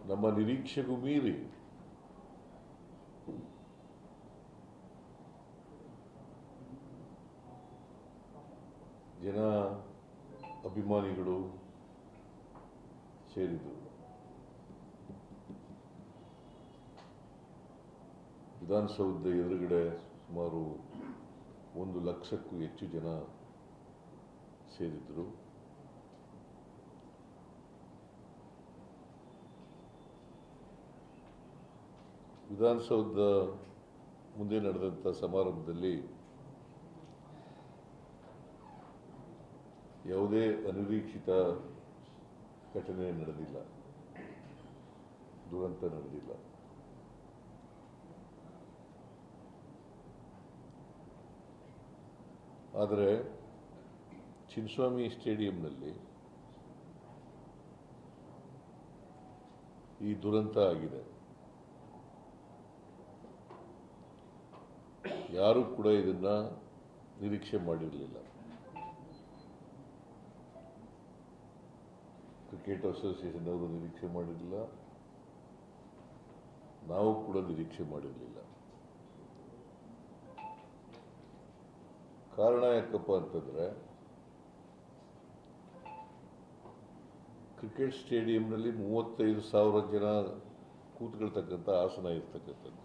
ನಮ್ಮ ನಿರೀಕ್ಷೆಗೂ ಮೀರಿ ಜನ ಅಭಿಮಾನಿಗಳು ಸೇರಿದರು. ವಿಧಾನಸೌಧದ ಎದುರುಗಡೆ ಸುಮಾರು 1,00,000ಕ್ಕೂ ಹೆಚ್ಚು ಜನ ಸೇರಿದ್ರು. ವಿಧಾನಸೌಧದ ಮುಂದೆ ನಡೆದಂಥ ಸಮಾರಂಭದಲ್ಲಿ ಯಾವುದೇ ಅನಿರೀಕ್ಷಿತ ಘಟನೆ ನಡೆದಿಲ್ಲ, ದುರಂತ ನಡೆದಿಲ್ಲ. ಆದರೆ ಚಿನ್ನಸ್ವಾಮಿ ಸ್ಟೇಡಿಯಂನಲ್ಲಿ ಈ ದುರಂತ ಆಗಿದೆ. ಯಾರೂ ಕೂಡ ಇದನ್ನ ನಿರೀಕ್ಷೆ ಮಾಡಿರಲಿಲ್ಲ. ಕ್ರಿಕೆಟ್ ಅಸೋಸಿಯೇಷನ್ ಅವರು ನಿರೀಕ್ಷೆ ಮಾಡಿರಲಿಲ್ಲ, ನಾವು ಕೂಡ ನಿರೀಕ್ಷೆ ಮಾಡಿರಲಿಲ್ಲ. ಕಾರಣ ಯಾಕಪ್ಪ ಅಂತಂದ್ರೆ, ಕ್ರಿಕೆಟ್ ಸ್ಟೇಡಿಯಂನಲ್ಲಿ 35,000 ಜನ ಕೂತ್ಕೊಳ್ತಕ್ಕಂಥ ಆಸನ ಇರ್ತಕ್ಕಂಥದ್ದು.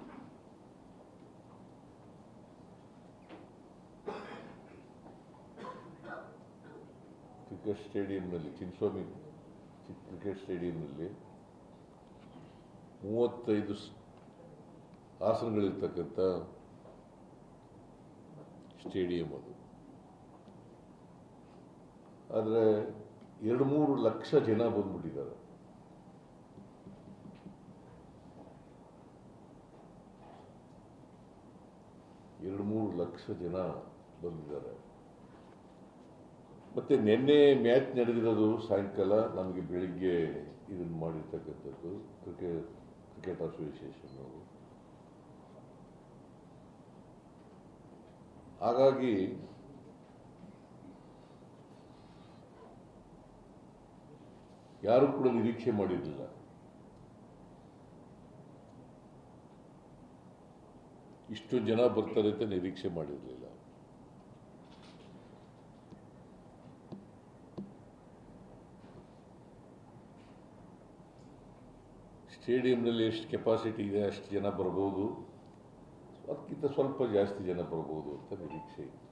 ಕ್ರಿಕೆಟ್ ಸ್ಟೇಡಿಯಂನಲ್ಲಿ, ಚಿನ್ನಸ್ವಾಮಿ ಕ್ರಿಕೆಟ್ ಸ್ಟೇಡಿಯಂನಲ್ಲಿ 35 ಆಸನಗಳಿರ್ತಕ್ಕಂಥ ಸ್ಟೇಡಿಯಂ ಅದು. ಆದರೆ 2-3 ಲಕ್ಷ ಜನ ಬಂದ್ಬಿಟ್ಟಿದ್ದಾರೆ. ಲಕ್ಷ ಜನ ಬಂದಿದ್ದಾರೆ. ಮತ್ತೆ ನಿನ್ನೆ ಮ್ಯಾಚ್ ನಡೆದಿರೋದು ಸಾಯಂಕಾಲ, ನಮಗೆ ಬೆಳಿಗ್ಗೆ ಇದನ್ನು ಮಾಡಿರ್ತಕ್ಕಂಥದ್ದು ಕ್ರಿಕೆಟ್ ಅಸೋಸಿಯೇಷನ್ ಅವರು. ಹಾಗಾಗಿ ಯಾರು ಕೂಡ ನಿರೀಕ್ಷೆ ಮಾಡಿರಲಿಲ್ಲ. ಇಷ್ಟು ಜನ ಬರ್ತಾರೆ ಅಂತ ನಿರೀಕ್ಷೆ ಮಾಡಿರಲಿಲ್ಲ. ಸ್ಟೇಡಿಯಂನಲ್ಲಿ ಎಷ್ಟು ಕೆಪಾಸಿಟಿ ಇದೆ ಅಷ್ಟು ಜನ ಬರ್ಬೋದು, ಅದಕ್ಕಿಂತ ಸ್ವಲ್ಪ ಜಾಸ್ತಿ ಜನ ಬರ್ಬೋದು ಅಂತ ನಿರೀಕ್ಷೆ ಇತ್ತು.